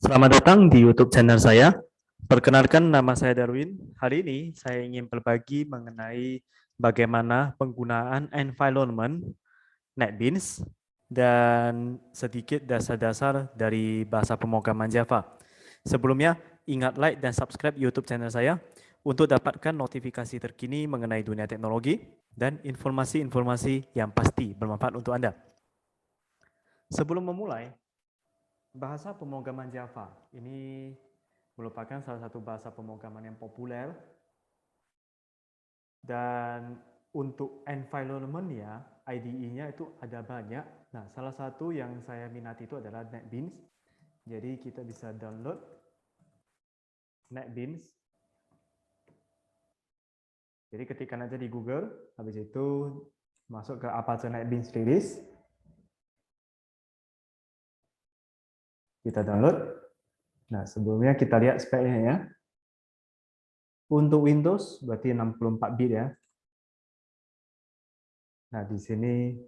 Selamat datang di YouTube channel saya. Perkenalkan, nama saya Darwin. Hari ini saya ingin berbagi mengenai bagaimana penggunaan environment NetBeans dan sedikit dasar-dasar dari bahasa pemrograman Java. Sebelumnya, ingat like dan subscribe YouTube channel saya untuk dapatkan notifikasi terkini mengenai dunia teknologi dan informasi-informasi yang pasti bermanfaat untuk Anda. Sebelum memulai, bahasa pemrograman Java ini merupakan salah satu bahasa pemrograman yang populer, dan untuk environment-nya, IDE-nya itu ada banyak. Nah, salah satu yang saya minati itu adalah NetBeans. Jadi kita bisa download NetBeans. Jadi ketikkan aja di Google, habis itu masuk ke Apache NetBeans Release. Kita download. Nah, sebelumnya kita lihat speknya ya. Untuk Windows berarti 64 bit ya. Nah, di sini,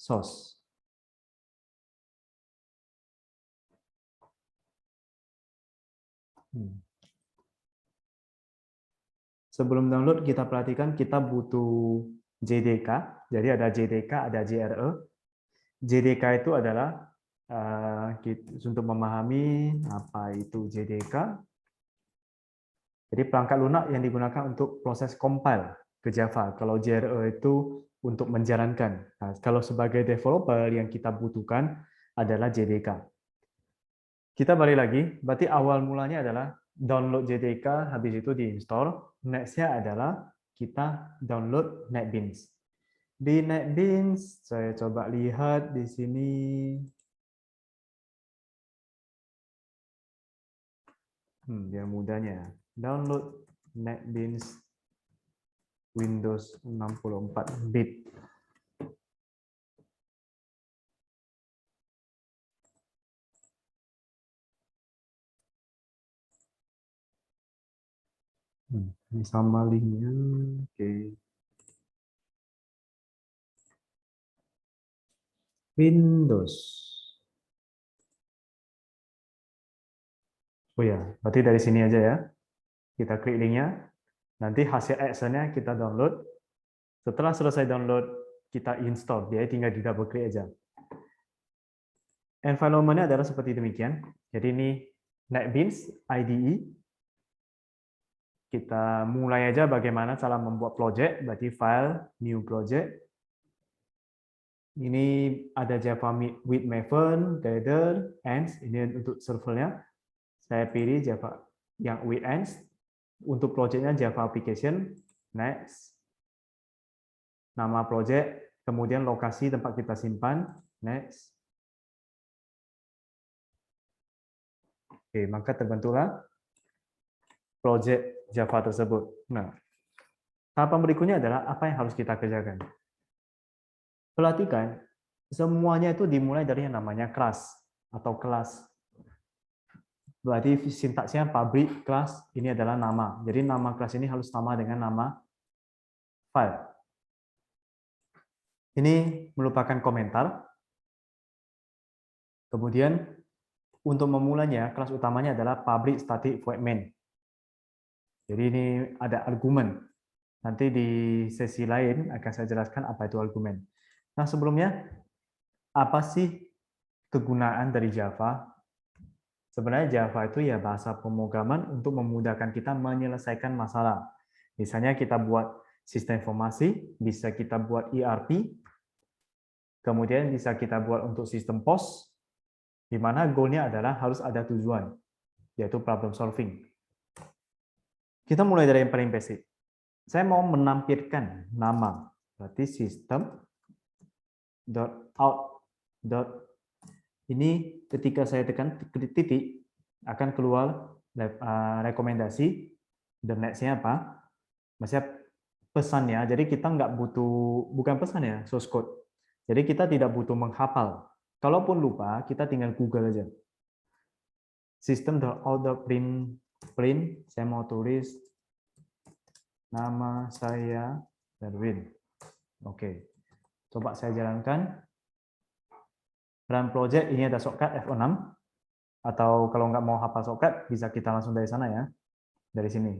source. Sebelum download, kita perhatikan kita butuh JDK. Jadi ada JDK, ada JRE. JDK itu adalah untuk memahami apa itu JDK. Jadi perangkat lunak yang digunakan untuk proses compile ke Java. Kalau JRE itu untuk menjalankan. Nah, kalau sebagai developer yang kita butuhkan adalah JDK. Kita balik lagi, berarti awal mulanya adalah download JDK, habis itu diinstal. Next-nya adalah kita download NetBeans. Di NetBeans, saya coba lihat di sini. Biar mudahnya. Download NetBeans Windows 64 bit. Ini sama linknya. Oke. Windows. Oh ya, berarti dari sini aja ya. Kita klik linknya. Nanti hasil action-nya kita download. Setelah selesai download, kita install. Dia tinggal di double klik aja. Environment-nya adalah seperti demikian. Jadi ini NetBeans IDE. Kita mulai aja bagaimana cara membuat project. Berarti file, new project. Ini ada Java with Maven, Gather, Ants. Ini untuk servernya. Saya pilih Java yang with Ants. Untuk projectnya Java Application. Next. Nama project, kemudian lokasi tempat kita simpan. Next. Oke, maka terbentuklah project Java tersebut. Nah, tahapan berikutnya adalah apa yang harus kita kerjakan. Perhatikan, semuanya itu dimulai dari yang namanya kelas atau kelas. Berarti sintaksnya public class, ini adalah nama. Jadi nama kelas ini harus sama dengan nama file. Ini merupakan komentar. Kemudian untuk memulainya, kelas utamanya adalah public static void main. Jadi ini ada argumen. Nanti di sesi lain akan saya jelaskan apa itu argumen. Nah, sebelumnya, apa sih kegunaan dari Java? Sebenarnya Java itu ya bahasa pemrograman untuk memudahkan kita menyelesaikan masalah. Misalnya kita buat sistem informasi, bisa kita buat ERP, kemudian bisa kita buat untuk sistem POS, di mana goal-nya adalah harus ada tujuan, yaitu problem solving. Kita mulai dari yang paling basic. Saya mau menampilkan nama, berarti system.out. Ini ketika saya tekan titik, akan keluar rekomendasi, dan next-nya apa? Maksudnya pesannya, jadi kita nggak butuh, bukan pesan ya, source code. Jadi kita tidak butuh menghafal. Kalaupun lupa, kita tinggal Google aja. System.out.print, saya mau tulis nama saya Darwin. Oke, coba saya jalankan. Run project, ini ada shortcut F6, atau kalau nggak mau hafal shortcut, bisa kita langsung dari sana ya, dari sini.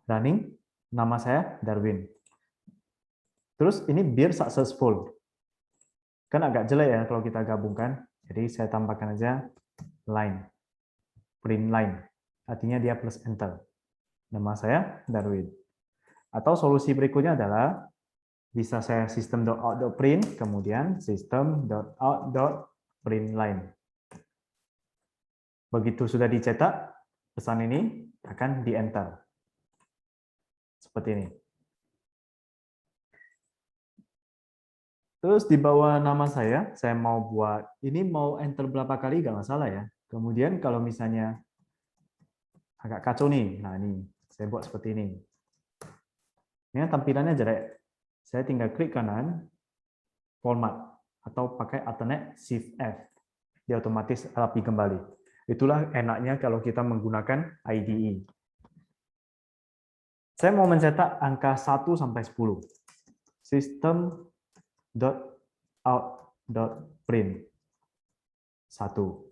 Running, nama saya Darwin. Terus ini biar successful. Kan agak jelek ya kalau kita gabungkan, jadi saya tambahkan aja line, print line. Artinya dia plus enter. Nama saya Darwin. Atau solusi berikutnya adalah bisa saya system.out.print, kemudian system.out.println. Begitu sudah dicetak, pesan ini akan di-enter. Seperti ini. Terus di bawah nama saya mau buat, ini mau enter berapa kali nggak masalah ya. Kemudian kalau misalnya agak kacau nih, nah ini saya buat seperti ini. Ini tampilannya jelek. Saya tinggal klik kanan, format, atau pakai alternate Shift F. Dia otomatis rapi kembali. Itulah enaknya kalau kita menggunakan IDE. Saya mau mencetak angka 1 sampai 10. System.out.print 1.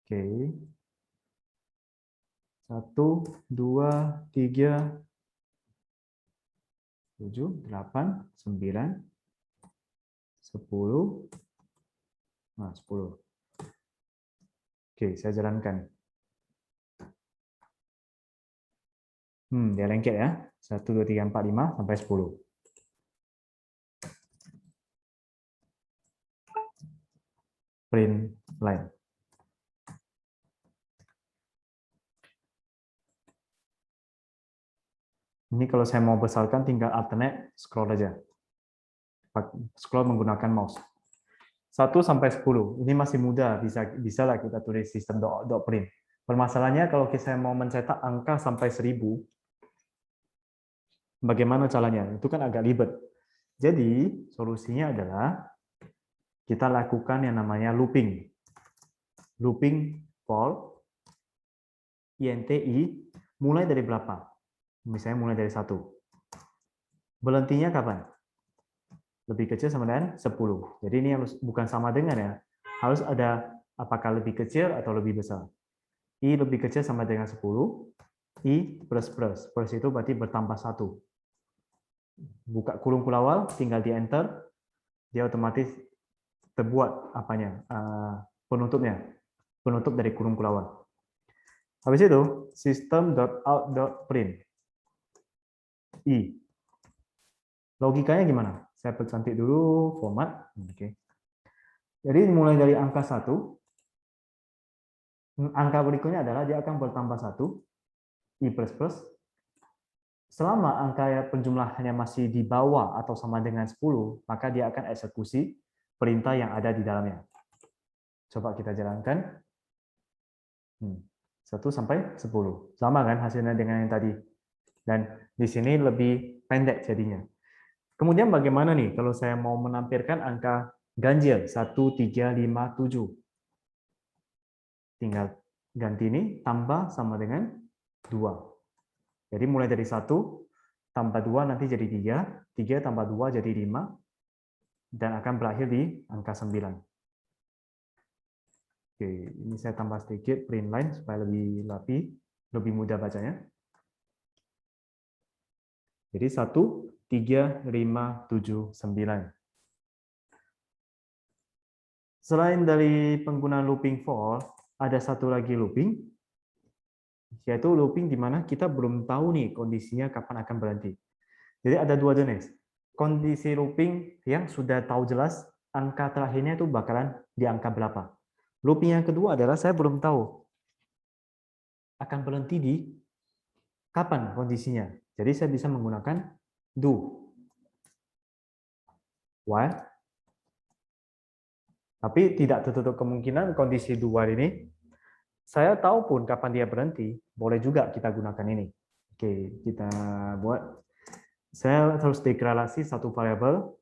Oke. 1, 2, 3, 7, 8, 9, 10. Nah, 10. Oke, saya jalankan. Dia lengket ya. 1, 2, 3, 4, 5, sampai 10. Print line. Ini kalau saya mau besarkan tinggal alternate scroll aja. Scroll menggunakan mouse. 1 sampai 10. Ini masih mudah, bisa lah kita tulis system.print. Permasalahannya kalau saya mau mencetak angka sampai 1000, bagaimana caranya? Itu kan agak ribet. Jadi, solusinya adalah kita lakukan yang namanya looping. Looping for INTI mulai dari berapa? Misalnya mulai dari 1. Berhentinya kapan? Lebih kecil sama dengan 10. Jadi ini harus bukan sama dengan ya. Harus ada apakah lebih kecil atau lebih besar. I lebih kecil sama dengan 10. I plus plus. Plus itu berarti bertambah 1. Buka kurung kulawal, tinggal di enter. Dia otomatis terbuat apanya? Penutupnya. Penutup dari kurung kulawal. Habis itu, system.out.print. I. Logikanya gimana? Saya percantik dulu format. Oke. Jadi mulai dari angka 1, angka berikutnya adalah dia akan bertambah 1, I plus plus. Selama angka penjumlahannya masih di bawah atau sama dengan 10, maka dia akan eksekusi perintah yang ada di dalamnya. Coba kita jalankan. 1 sampai 10. Sama kan hasilnya dengan yang tadi. Dan di sini lebih pendek jadinya. Kemudian bagaimana nih kalau saya mau menampilkan angka ganjil 1, 3, 5, 7. Tinggal ganti ini tambah sama dengan 2. Jadi mulai dari 1 tambah 2 nanti jadi 3, 3 tambah 2 jadi 5, dan akan berakhir di angka 9. Oke, ini saya tambah sedikit print line supaya lebih rapi, lebih mudah bacanya. Jadi 1, 3, 5, 7, 9. Selain dari penggunaan looping for, ada satu lagi looping, yaitu looping di mana kita belum tahu nih kondisinya kapan akan berhenti. Jadi ada dua jenis. Kondisi looping yang sudah tahu jelas angka terakhirnya itu bakalan di angka berapa. Looping yang kedua adalah saya belum tahu akan berhenti di kapan kondisinya. Jadi saya bisa menggunakan do. While. Tapi tidak tertutup kemungkinan kondisi do while ini saya tahu pun kapan dia berhenti, boleh juga kita gunakan ini. Oke, kita buat. Saya harus deklarasi satu variabel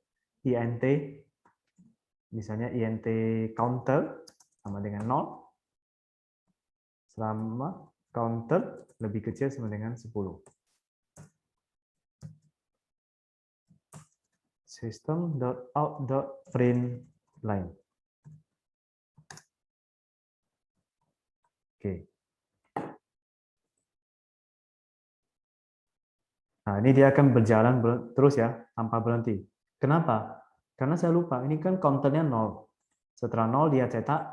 int, misalnya int counter sama dengan 0 selama counter lebih kecil sama dengan 10. System.out.print line. Oke. Nah, ini dia akan berjalan terus ya, tanpa berhenti. Kenapa? Karena saya lupa, ini kan counternya 0. Setelah 0 dia cetak,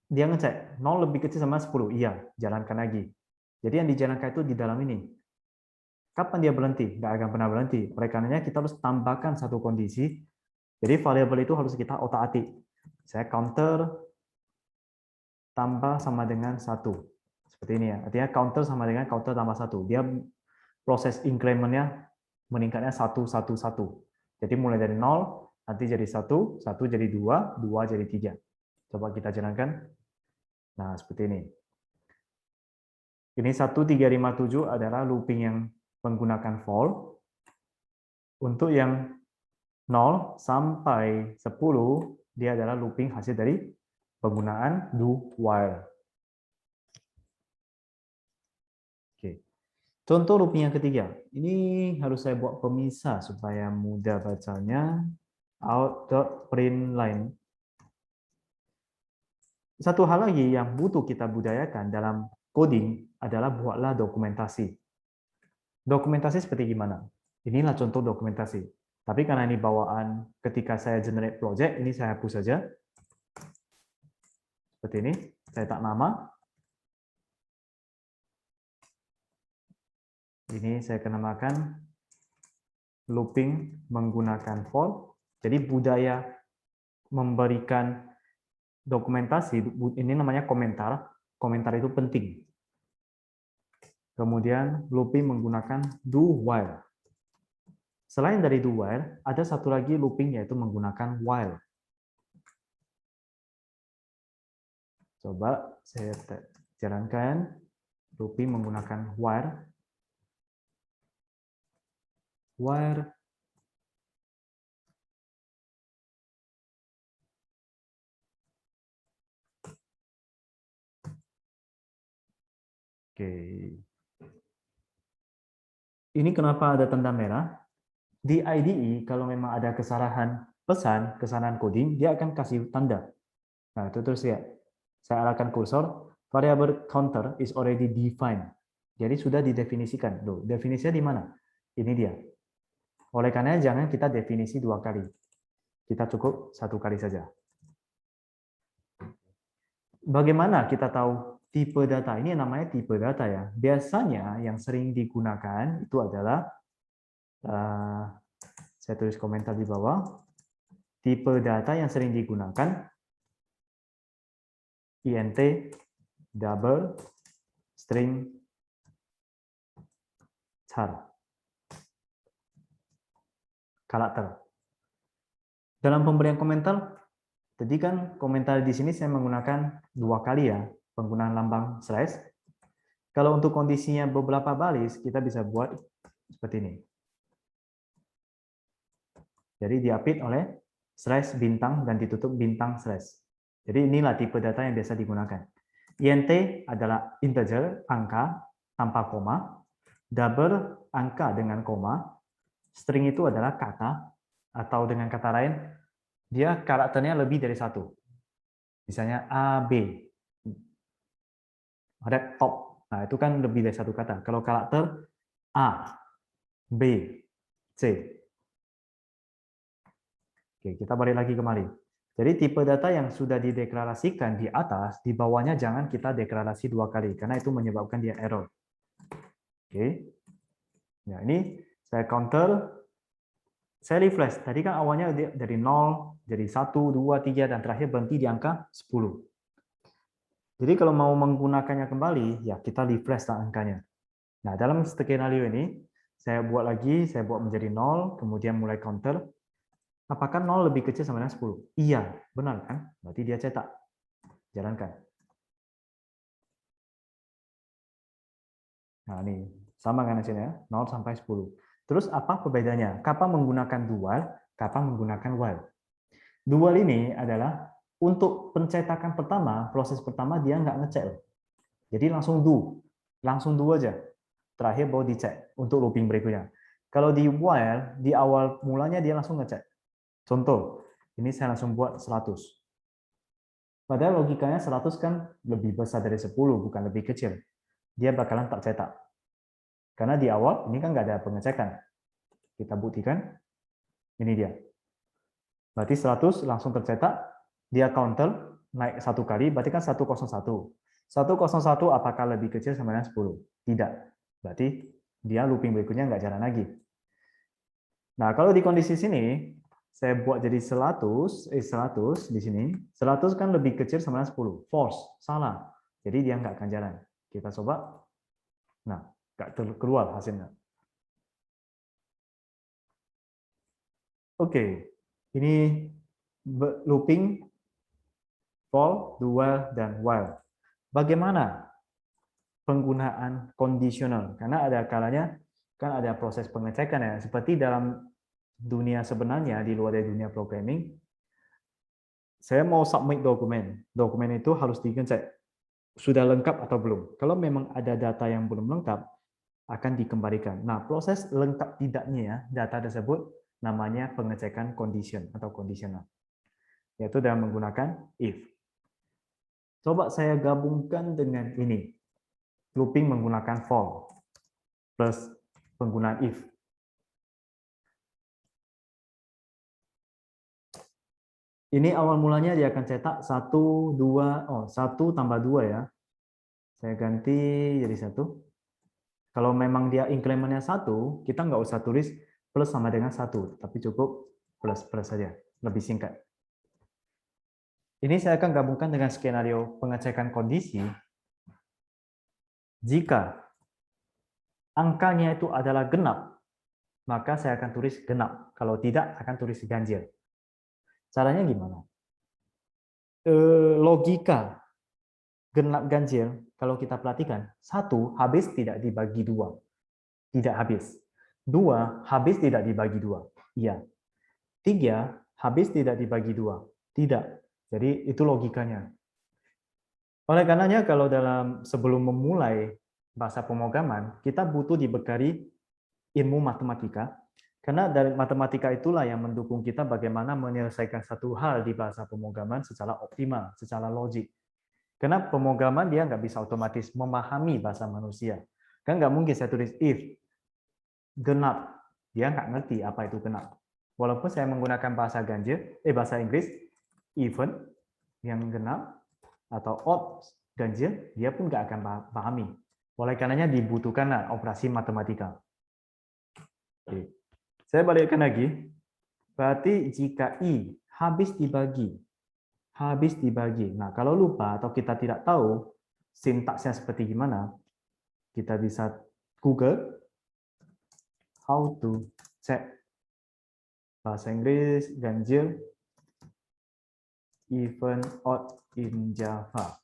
dia ngecek 0 lebih kecil sama 10. Iya, jalankan lagi. Jadi yang dijalankan itu di dalam ini. Kapan dia berhenti? Nggak akan pernah berhenti. Oleh karenanya kita harus tambahkan satu kondisi. Jadi variabel itu harus kita otak-atik. Saya counter tambah sama dengan 1. Seperti ini ya. Artinya counter sama dengan counter tambah 1. Dia proses increment-nya meningkatnya 1, 1, 1. Jadi mulai dari 0, nanti jadi 1, 1 jadi 2, 2 jadi 3. Coba kita jalankan. Nah, seperti ini. Ini 1357 adalah looping yang menggunakan for. Untuk yang 0 sampai 10, dia adalah looping hasil dari penggunaan do while. Oke. Contoh looping yang ketiga. Ini harus saya buat pemisah supaya mudah bacanya. Out.print line. Satu hal lagi yang butuh kita budayakan dalam coding adalah buatlah dokumentasi. Dokumentasi seperti gimana? Inilah contoh dokumentasi. Tapi karena ini bawaan ketika saya generate project, ini saya hapus saja. Seperti ini, saya tak nama. Ini saya akan namakan looping menggunakan for. Jadi budaya memberikan dokumentasi, ini namanya komentar. Komentar itu penting. Kemudian looping menggunakan do while. Selain dari do while, ada satu lagi looping yaitu menggunakan while. Coba saya jalankan looping menggunakan while. While Oke. Ini kenapa ada tanda merah? Di IDE, kalau memang ada kesalahan pesan, kesalahan coding, dia akan kasih tanda. Nah, itu terus ya. Saya arahkan kursor, variable counter is already defined. Jadi sudah didefinisikan. Loh, definisinya di mana? Ini dia. Oleh karena jangan kita definisi 2 kali. Kita cukup 1 kali saja. Bagaimana kita tahu tipe data? Ini namanya tipe data ya. Biasanya yang sering digunakan itu adalah saya tulis komentar di bawah. Tipe data yang sering digunakan int double string char karakter. Dalam pemberian komentar, tadi kan komentar di sini saya menggunakan 2 kali ya penggunaan lambang slash. Kalau untuk kondisinya beberapa baris, kita bisa buat seperti ini. Jadi diapit oleh slash bintang dan ditutup bintang slash. Jadi inilah tipe data yang biasa digunakan. INT adalah integer, angka, tanpa koma. Double, angka dengan koma. String itu adalah kata, atau dengan kata lain, dia karakternya lebih dari 1. Misalnya A, B. Ada top. Nah, itu kan lebih dari 1 kata. Kalau karakter A, B, C. Oke, kita balik lagi kembali. Jadi tipe data yang sudah dideklarasikan di atas, di bawahnya jangan kita deklarasi 2 kali, karena itu menyebabkan dia error. Oke. Nah, ini saya counter, saya refresh. Tadi kan awalnya dari 0, jadi 1, 2, 3, dan terakhir berhenti di angka 10. Jadi kalau mau menggunakannya kembali, ya kita refresh angkanya. Nah, dalam skenario ini, saya buat lagi, saya buat menjadi 0, kemudian mulai counter. Apakah 0 lebih kecil sama dengan 10? Iya, benar kan? Berarti dia cetak. Jalankan. Nah, ini sama kan hasilnya, 0 sampai 10. Terus apa perbedaannya? Kapan menggunakan dual, kapan menggunakan while? Dual ini adalah untuk pencetakan pertama, proses pertama dia nggak ngecek. Jadi langsung do aja. Terakhir baru dicek untuk looping berikutnya. Kalau di while, di awal mulanya dia langsung ngecek. Contoh, ini saya langsung buat 100. Padahal logikanya 100 kan lebih besar dari 10, bukan lebih kecil. Dia bakalan tak cetak. Karena di awal ini kan nggak ada pengecekan. Kita buktikan, ini dia. Berarti 100 langsung tercetak, dia counter, naik 1 kali, berarti kan 101. 101 apakah lebih kecil sama dengan 10? Tidak. Berarti dia looping berikutnya nggak jalan lagi. Nah, kalau di kondisi sini, saya buat jadi 100 di sini, 100 kan lebih kecil sama dengan 10. False, salah. Jadi dia nggak akan jalan. Kita coba. Nah, nggak keluar hasilnya. Oke, ini looping for, do while, dan while. Bagaimana penggunaan kondisional? Karena ada kalanya kan ada proses pengecekan ya. Seperti dalam dunia sebenarnya, di luar dari dunia programming, saya mau submit dokumen. Dokumen itu harus dicek sudah lengkap atau belum. Kalau memang ada data yang belum lengkap, akan dikembalikan. Nah, proses lengkap tidaknya ya, data tersebut namanya pengecekan condition atau conditional. Yaitu dengan menggunakan if. Coba saya gabungkan dengan ini. Looping menggunakan for plus penggunaan if. Ini awal mulanya dia akan cetak 1 tambah 2 ya. Saya ganti jadi 1. Kalau memang dia incrementnya 1, kita nggak usah tulis plus sama dengan 1, tapi cukup plus saja, lebih singkat. Ini saya akan gabungkan dengan skenario pengecekan kondisi. Jika angkanya itu adalah genap, maka saya akan tulis genap. Kalau tidak, akan tulis ganjil. Caranya gimana? Logika genap ganjil, kalau kita perhatikan, 1 habis tidak dibagi 2. Tidak habis. 2 habis tidak dibagi 2. Iya. 3 habis tidak dibagi 2. Tidak. Jadi itu logikanya. Oleh karenanya kalau sebelum memulai bahasa pemrograman, kita butuh dibekali ilmu matematika, karena dari matematika itulah yang mendukung kita bagaimana menyelesaikan satu hal di bahasa pemrograman secara optimal, secara logik. Karena pemrograman dia nggak bisa otomatis memahami bahasa manusia. Kan nggak mungkin saya tulis if genap, dia nggak ngerti apa itu genap. Walaupun saya menggunakan bahasa bahasa Inggris, even yang genap atau odd ganjil, dia pun nggak akan pahami. Oleh karenanya dibutuhkan operasi matematika. Oke. Saya balikkan lagi. Berarti jika I habis dibagi. Nah, kalau lupa atau kita tidak tahu sintaksnya seperti gimana, kita bisa Google how to check bahasa Inggris ganjil even odd in Java.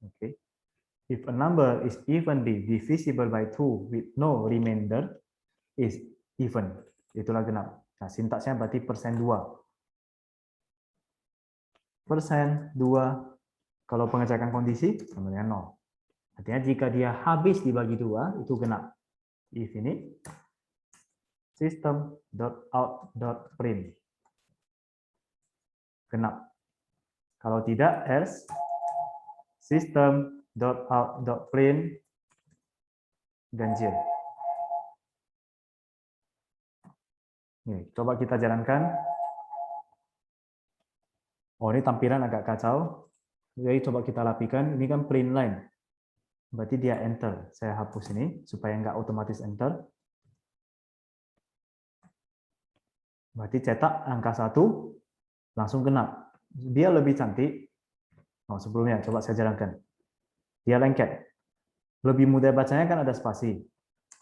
Okay. If a number is evenly divisible by 2 with no remainder, is even. Itulah genap. Nah, sintaksnya berarti persen 2. Persen 2, kalau pengecekan kondisi, sama dengan 0. Artinya jika dia habis dibagi 2, itu genap. If ini, system.out.print. Genap. Kalau tidak, else, system.out.print ganjil. Nih, coba kita jalankan. Oh, ini tampilan agak kacau. Jadi coba kita rapikan. Ini kan print line. Berarti dia enter. Saya hapus ini supaya nggak otomatis enter. Berarti cetak angka 1 langsung genap. Dia lebih cantik. Oh, sebelumnya coba saya jalankan. Dia lengket. Lebih mudah bacanya kan ada spasi.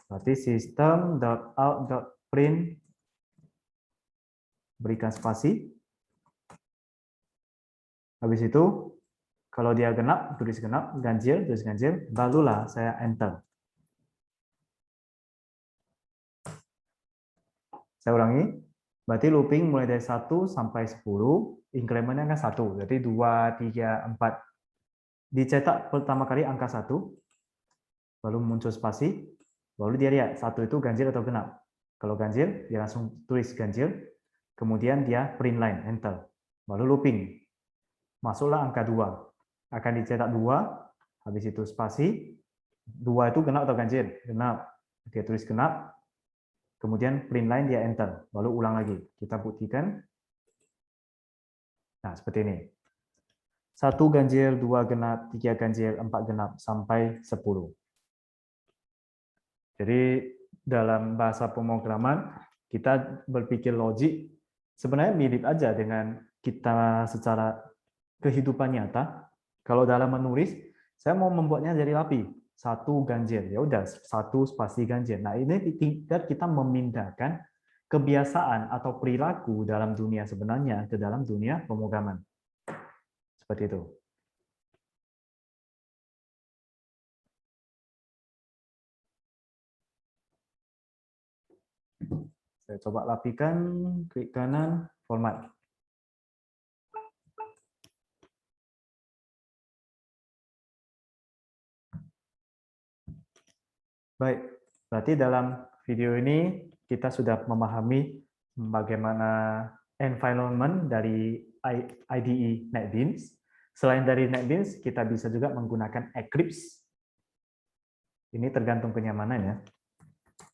Berarti system.out.print berikan spasi. Habis itu kalau dia genap, tulis genap, ganjil, tulis ganjil, barulah saya enter. Saya ulangi. Berarti looping mulai dari 1 sampai 10, incrementnya kan 1. Jadi 2, 3, 4. Dicetak pertama kali angka 1, lalu muncul spasi, lalu dia lihat 1 itu ganjil atau genap. Kalau ganjil, dia langsung tulis ganjil, kemudian dia print line, enter. Lalu looping. Masuklah angka 2. Akan dicetak 2, habis itu spasi, 2 itu genap atau ganjil? Genap. Dia tulis genap, kemudian print line dia enter, lalu ulang lagi. Kita buktikan. Nah, seperti ini. 1 ganjil, 2 genap, 3 ganjil, 4 genap, sampai 10. Jadi dalam bahasa pemrograman, kita berpikir logik sebenarnya mirip aja dengan kita secara kehidupan nyata. Kalau dalam menulis, saya mau membuatnya jadi rapi. 1 ganjil, ya udah 1 spasi ganjil. Nah, ini tingkat kita memindahkan kebiasaan atau perilaku dalam dunia sebenarnya ke dalam dunia pemrograman. Seperti itu. Saya coba rapikan, klik kanan, format. Baik, berarti dalam video ini kita sudah memahami bagaimana environment dari IDE NetBeans. Selain dari NetBeans, kita bisa juga menggunakan Eclipse. Ini tergantung kenyamanannya.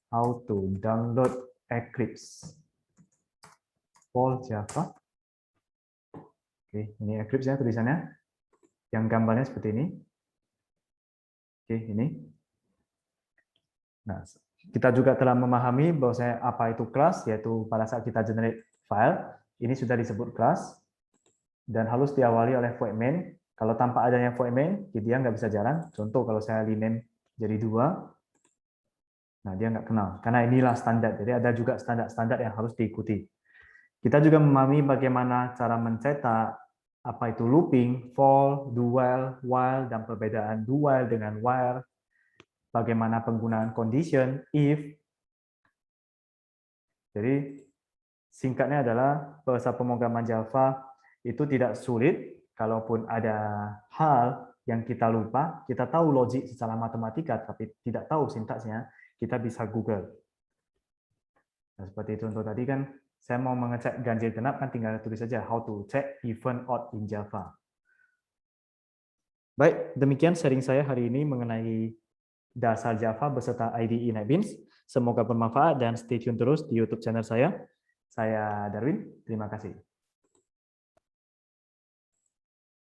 How to download Eclipse for Java. Oke, ini Eclipse ya tulisannya. Yang gambarnya seperti ini. Oke, ini. Nah, kita juga telah memahami bahwasanya apa itu kelas, yaitu pada saat kita generate file, ini sudah disebut kelas, dan harus diawali oleh void main. Kalau tanpa adanya void main, dia nggak bisa jalan. Contoh kalau saya rename jadi 2, nah dia nggak kenal, karena inilah standar. Jadi ada juga standar-standar yang harus diikuti. Kita juga memahami bagaimana cara mencetak apa itu looping, for, do while, dan perbedaan do while dengan while, bagaimana penggunaan condition, if. Jadi singkatnya adalah bahasa pemrograman Java itu tidak sulit. Kalaupun ada hal yang kita lupa, kita tahu logik secara matematika, tapi tidak tahu sintaksnya, kita bisa Google. Nah, seperti itu untuk tadi kan, saya mau mengecek ganjil genap, kan tinggal tulis saja how to check even odd in Java. Baik, demikian sharing saya hari ini mengenai dasar Java beserta IDE NetBeans. Semoga bermanfaat dan stay tune terus di YouTube channel saya. Saya Darwin, terima kasih.